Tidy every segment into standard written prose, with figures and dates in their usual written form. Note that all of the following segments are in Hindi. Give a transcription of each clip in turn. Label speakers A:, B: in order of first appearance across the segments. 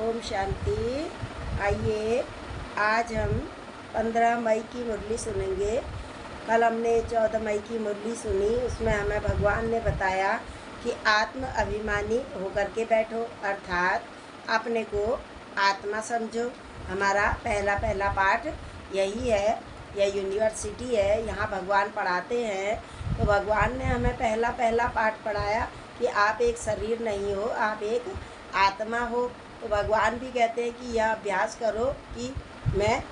A: ओम शांति। आइए आज हम 15 मई की मुरली सुनेंगे। कल हमने 14 मई की मुरली सुनी। उसमें हमें भगवान ने बताया कि आत्म अभिमानी होकर के बैठो, अर्थात अपने को आत्मा समझो। हमारा पहला पाठ यही है। यह यूनिवर्सिटी है, यहाँ भगवान पढ़ाते हैं। तो भगवान ने हमें पहला पाठ पढ़ाया कि आप एक शरीर नहीं हो, आप एक आत्मा हो। तो भगवान भी कहते हैं कि यह अभ्यास करो कि मैं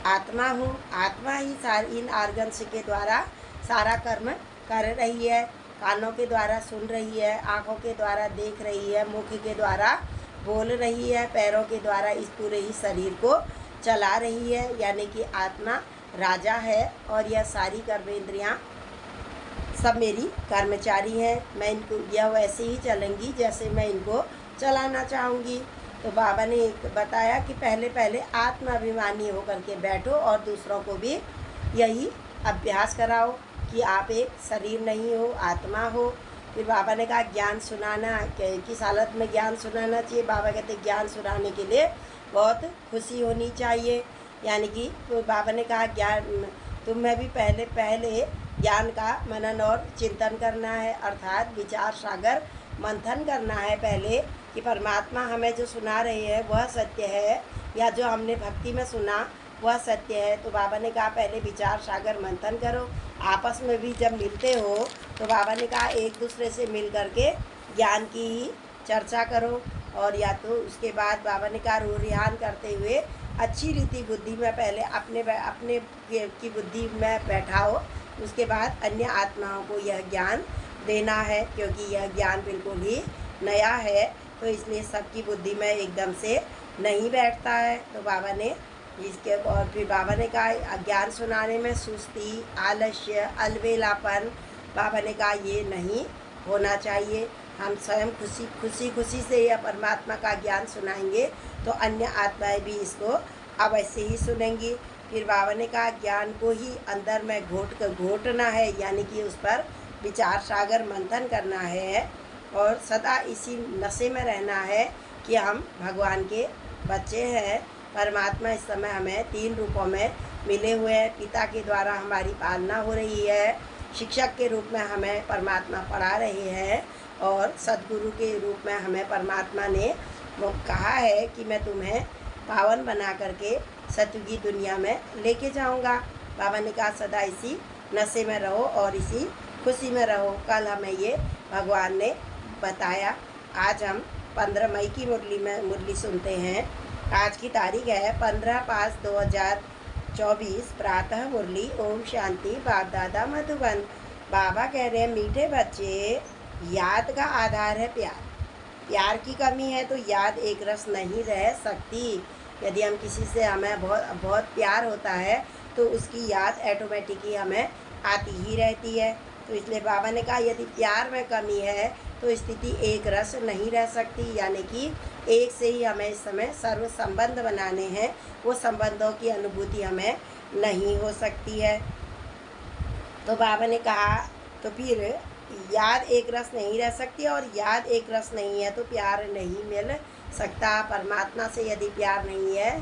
A: आत्मा हूँ। आत्मा ही सारी इन आर्गन्स के द्वारा सारा कर्म कर रही है। कानों के द्वारा सुन रही है, आँखों के द्वारा देख रही है, मुख के द्वारा बोल रही है, पैरों के द्वारा इस पूरे ही शरीर को चला रही है। यानी कि आत्मा राजा है और यह सारी कर्मेंद्रियाँ सब मेरी कर्मचारी हैं। मैं इनको यह वैसे ही चलेंगी जैसे मैं इनको चलाना चाहूँगी। तो बाबा ने बताया कि पहले आत्माभिमानी होकर के बैठो और दूसरों को भी यही अभ्यास कराओ कि आप एक शरीर नहीं हो, आत्मा हो। फिर बाबा ने कहा ज्ञान सुनाना, किस हालत में ज्ञान सुनाना चाहिए। बाबा कहते ज्ञान सुनाने के लिए बहुत खुशी होनी चाहिए। यानी कि तो बाबा ने कहा ज्ञान तुम्हें भी पहले ज्ञान का मनन और चिंतन करना है, अर्थात विचार सागर मंथन करना है पहले कि परमात्मा हमें जो सुना रहे हैं वह सत्य है या जो हमने भक्ति में सुना वह सत्य है। तो बाबा ने कहा पहले विचार सागर मंथन करो। आपस में भी जब मिलते हो तो बाबा ने कहा एक दूसरे से मिल करके ज्ञान की ही चर्चा करो। और या तो उसके बाद बाबा ने कहा रूरिहान करते हुए अच्छी रीति बुद्धि में पहले अपने की बुद्धि में बैठाओ, उसके बाद अन्य आत्माओं को यह ज्ञान देना है, क्योंकि यह ज्ञान बिल्कुल ही नया है। तो इसलिए सबकी बुद्धि में एकदम से नहीं बैठता है। तो बाबा ने इसके और फिर बाबा ने कहा ज्ञान सुनाने में सुस्ती, आलस्य, अलबेलापन, बाबा ने कहा ये नहीं होना चाहिए। हम स्वयं खुशी से यह परमात्मा का ज्ञान सुनाएंगे तो अन्य आत्माएं भी इसको अवश्य ही सुनेंगी। फिर बाबा ने कहा ज्ञान को ही अंदर में घोटना है, यानी कि उस पर विचार सागर मंथन करना है और सदा इसी नशे में रहना है कि हम भगवान के बच्चे हैं। परमात्मा इस समय हमें 3 रूपों में मिले हुए हैं। पिता के द्वारा हमारी पालना हो रही है, शिक्षक के रूप में हमें परमात्मा पढ़ा रहे हैं और सद्गुरु के रूप में हमें परमात्मा ने वो कहा है कि मैं तुम्हें पावन बना करके सतयुगी दुनिया में लेके जाऊंगा। बाबा ने कहा सदा इसी नशे में रहो और इसी खुशी में रहो। कल हमें ये भगवान ने बताया। आज हम 15 मई की मुरली सुनते हैं। आज की तारीख है 15/5/2024। प्रातः मुरली। ओम शांति। बाप दादा मधुबन। बाबा कह रहे हैं मीठे बच्चे, याद का आधार है प्यार की कमी है तो याद एक रस नहीं रह सकती। यदि हम किसी से हमें बहुत प्यार होता है तो उसकी याद ऑटोमेटिक ही हमें आती ही रहती है। तो इसलिए बाबा ने कहा यदि प्यार में कमी है तो स्थिति एक रस नहीं रह सकती। यानी कि एक से ही हमें इस समय सर्व संबंध बनाने हैं, वो संबंधों की अनुभूति हमें नहीं हो सकती है। तो बाबा ने कहा तो फिर याद एक रस नहीं रह सकती और याद एक रस नहीं है तो प्यार नहीं मिल सकता। परमात्मा से यदि प्यार नहीं है,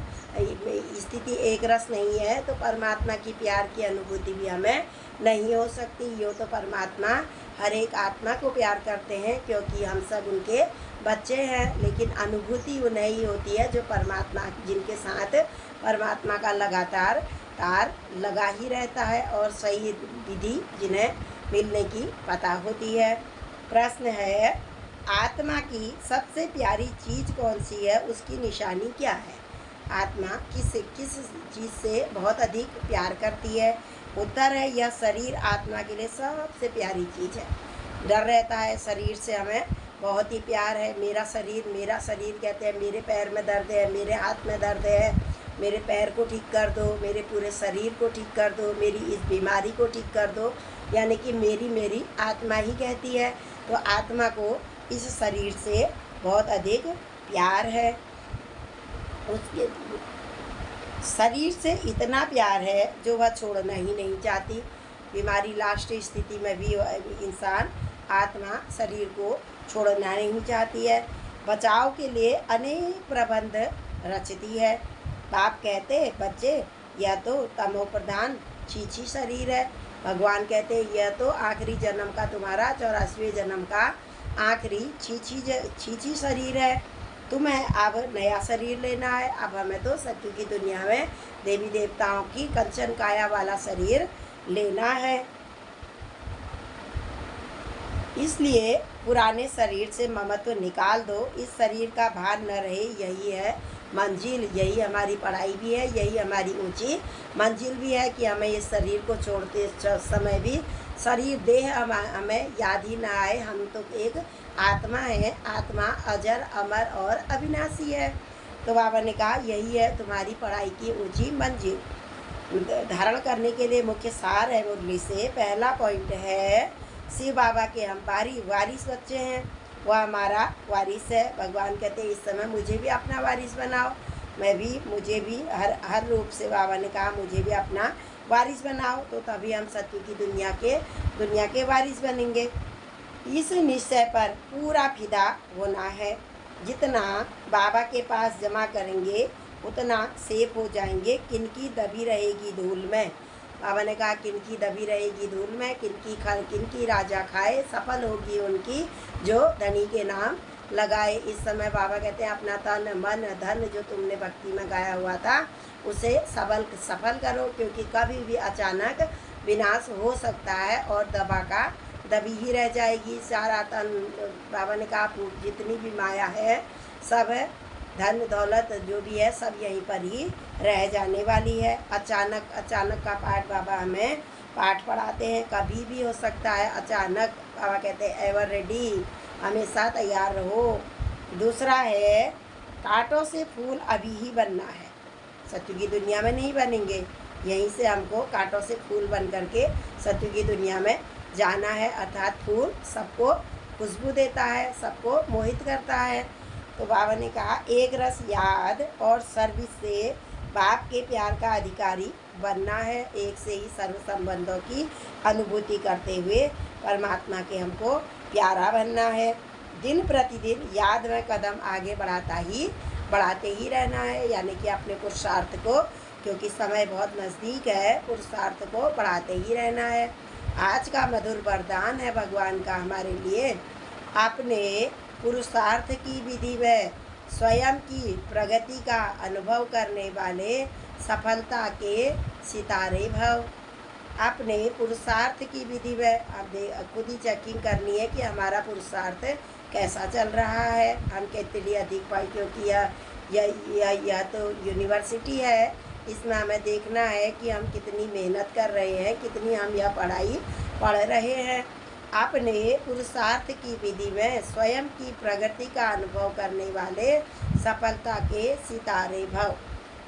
A: स्थिति एक रस नहीं है तो परमात्मा की प्यार की अनुभूति भी हमें नहीं हो सकती। यो तो परमात्मा हर एक आत्मा को प्यार करते हैं क्योंकि हम सब उनके बच्चे हैं, लेकिन अनुभूति उन्हें ही होती है जो परमात्मा जिनके साथ परमात्मा का लगातार तार लगा ही रहता है और सही विधि जिन्हें मिलने की पता होती है। प्रश्न है आत्मा की सबसे प्यारी चीज़ कौन सी है, उसकी निशानी क्या है? आत्मा किस चीज़ से बहुत अधिक प्यार करती है? उत्तर है यह शरीर आत्मा के लिए सबसे प्यारी चीज़ है। डर रहता है शरीर से, हमें बहुत ही प्यार है। मेरा शरीर कहते हैं मेरे पैर में दर्द है, मेरे हाथ में दर्द है, मेरे पैर को ठीक कर दो, मेरे पूरे शरीर को ठीक कर दो, मेरी इस बीमारी को ठीक कर दो। यानी कि मेरी आत्मा ही कहती है। तो आत्मा को इस शरीर से बहुत अधिक प्यार है। उसके शरीर से इतना प्यार है जो वह छोड़ना ही नहीं चाहती। बीमारी लास्ट स्थिति में भी इंसान आत्मा शरीर को छोड़ना नहीं चाहती है। बचाव के लिए अनेक प्रबंध रचती है। बाप कहते बच्चे यह तो तमो प्रधान छीछी शरीर है। भगवान कहते यह तो आखिरी जन्म का तुम्हारा 84वें जन्म का आखिरी छीछी शरीर है। तुम्हें अब नया शरीर लेना है। अब हमें तो सत्य की दुनिया में देवी देवताओं की कंचन काया वाला शरीर लेना है। इसलिए पुराने शरीर से ममत्व निकाल दो। इस शरीर का भार न रहे, यही है मंजिल। यही हमारी पढ़ाई भी है, यही हमारी ऊंची मंजिल भी है कि हमें इस शरीर को छोड़ते समय भी शरीर देह हमें याद ही ना आए। हम तो एक आत्मा है। आत्मा अजर अमर और अविनाशी है। तो बाबा ने कहा यही है तुम्हारी पढ़ाई की ऊंची मंजिल। धारण करने के लिए मुख्य सार है मुरली से। पहला पॉइंट है शिव बाबा के हम वारिस बच्चे हैं। वह हमारा वारिस है। भगवान कहते इस समय मुझे भी अपना वारिस बनाओ। मुझे भी हर रूप से बाबा ने कहा मुझे भी अपना वारिस बनाओ। तो तभी हम सत्य की दुनिया के वारिस बनेंगे। इस निश्चय पर पूरा फिदा होना है। जितना बाबा के पास जमा करेंगे उतना सेफ हो जाएंगे। किनकी दबी रहेगी धूल में। बाबा ने कहा किनकी दबी रहेगी धूल में, किनकी राजा खाए, सफल होगी उनकी जो धनी के नाम लगाए। इस समय बाबा कहते हैं अपना तन मन धन जो तुमने भक्ति में गाया हुआ था उसे सफल करो, क्योंकि कभी भी अचानक विनाश हो सकता है और दबी ही रह जाएगी। सारा तन बाबा ने कहा जितनी भी माया है सब धन दौलत जो भी है सब यहीं पर ही रह जाने वाली है। अचानक का पाठ बाबा हमें पाठ पढ़ाते हैं। कभी भी हो सकता है अचानक। बाबा कहते हैं एवर रेडी, हमेशा तैयार रहो। दूसरा है कांटों से फूल अभी ही बनना है। सत्य की दुनिया में नहीं बनेंगे। यहीं से हमको कांटों से फूल बन करके सत्य की दुनिया में जाना है। अर्थात फूल सबको खुशबू देता है, सबको मोहित करता है। तो बाबा ने कहा एक रस याद और सर्विस से बाप के प्यार का अधिकारी बनना है। एक से ही सर्व संबंधों की अनुभूति करते हुए परमात्मा के हमको प्यारा बनना है। दिन प्रतिदिन याद में कदम आगे बढ़ाते ही रहना है। यानी कि अपने पुरुषार्थ को, क्योंकि समय बहुत नज़दीक है, पुरुषार्थ को बढ़ाते ही रहना है। आज का मधुर वरदान है भगवान का हमारे लिए। अपने पुरुषार्थ की विधि में स्वयं की प्रगति का अनुभव करने वाले सफलता के सितारे भव। अपने पुरुषार्थ की विधि में अब खुद ही चेकिंग करनी है कि हमारा पुरुषार्थ कैसा चल रहा है, हम कितनी अधिक पाई। क्योंकि यह तो यूनिवर्सिटी है, इसमें हमें देखना है कि हम कितनी मेहनत कर रहे हैं, कितनी हम यह पढ़ाई पढ़ रहे हैं। अपने पुरुषार्थ की विधि में स्वयं की प्रगति का अनुभव करने वाले सफलता के सितारे भव।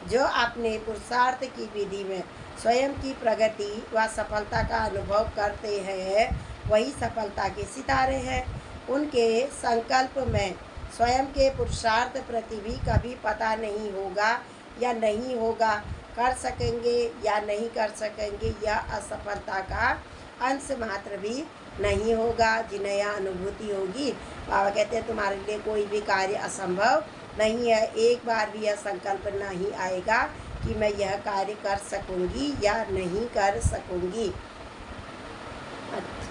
A: जो अपने पुरुषार्थ की विधि में स्वयं की प्रगति व सफलता का अनुभव करते हैं वही सफलता के सितारे हैं। उनके संकल्प में स्वयं के पुरुषार्थ प्रति भी कभी पता नहीं होगा या नहीं होगा, कर सकेंगे या नहीं कर सकेंगे, या असफलता का अंश मात्र भी नहीं होगा। जिन्हें यह अनुभूति होगी, बाबा कहते हैं तुम्हारे लिए कोई भी कार्य असंभव नहीं है। एक बार भी यह संकल्प नहीं आएगा कि मैं यह कार्य कर सकूंगी या नहीं कर सकूंगी।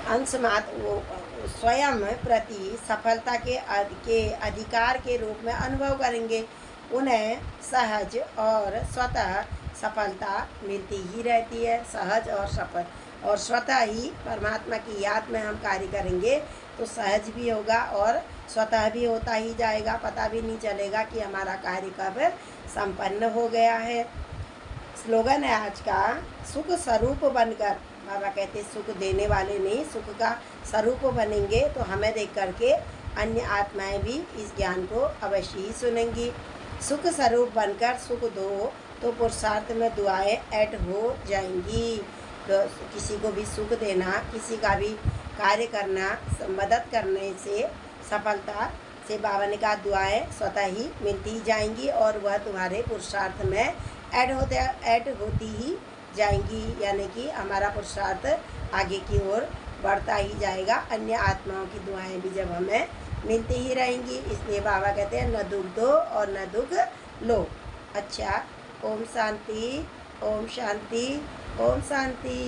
A: अंश मात्र वो स्वयं प्रति सफलता के अधिकार के रूप में अनुभव करेंगे। उन्हें सहज और स्वतः सफलता मिलती ही रहती है। सहज और सफल और स्वतः ही परमात्मा की याद में हम कार्य करेंगे तो सहज भी होगा और स्वतः भी होता ही जाएगा। पता भी नहीं चलेगा कि हमारा कार्य कब संपन्न हो गया है। स्लोगन है आज का, सुख स्वरूप बनकर। बाबा कहते सुख देने वाले नहीं, सुख का स्वरूप बनेंगे तो हमें देख करके अन्य आत्माएं भी इस ज्ञान को अवश्य ही सुनेंगी। सुख स्वरूप बनकर सुख दो तो पुरुषार्थ में दुआएं ऐड हो जाएंगी। तो किसी को भी सुख देना, किसी का भी कार्य करना, मदद करने से सफलता से बाबा ने कहा दुआएं स्वतः ही मिलती जाएंगी और वह तुम्हारे पुरुषार्थ में ऐड होती ही जाएंगी। यानी कि हमारा पुरुषार्थ आगे की ओर बढ़ता ही जाएगा। अन्य आत्माओं की दुआएं भी जब हमें मिलती ही रहेंगी, इसलिए बाबा कहते हैं न दुख दो और न दुख लो। अच्छा, ओम शांति, ओम शांति, ओम शांति।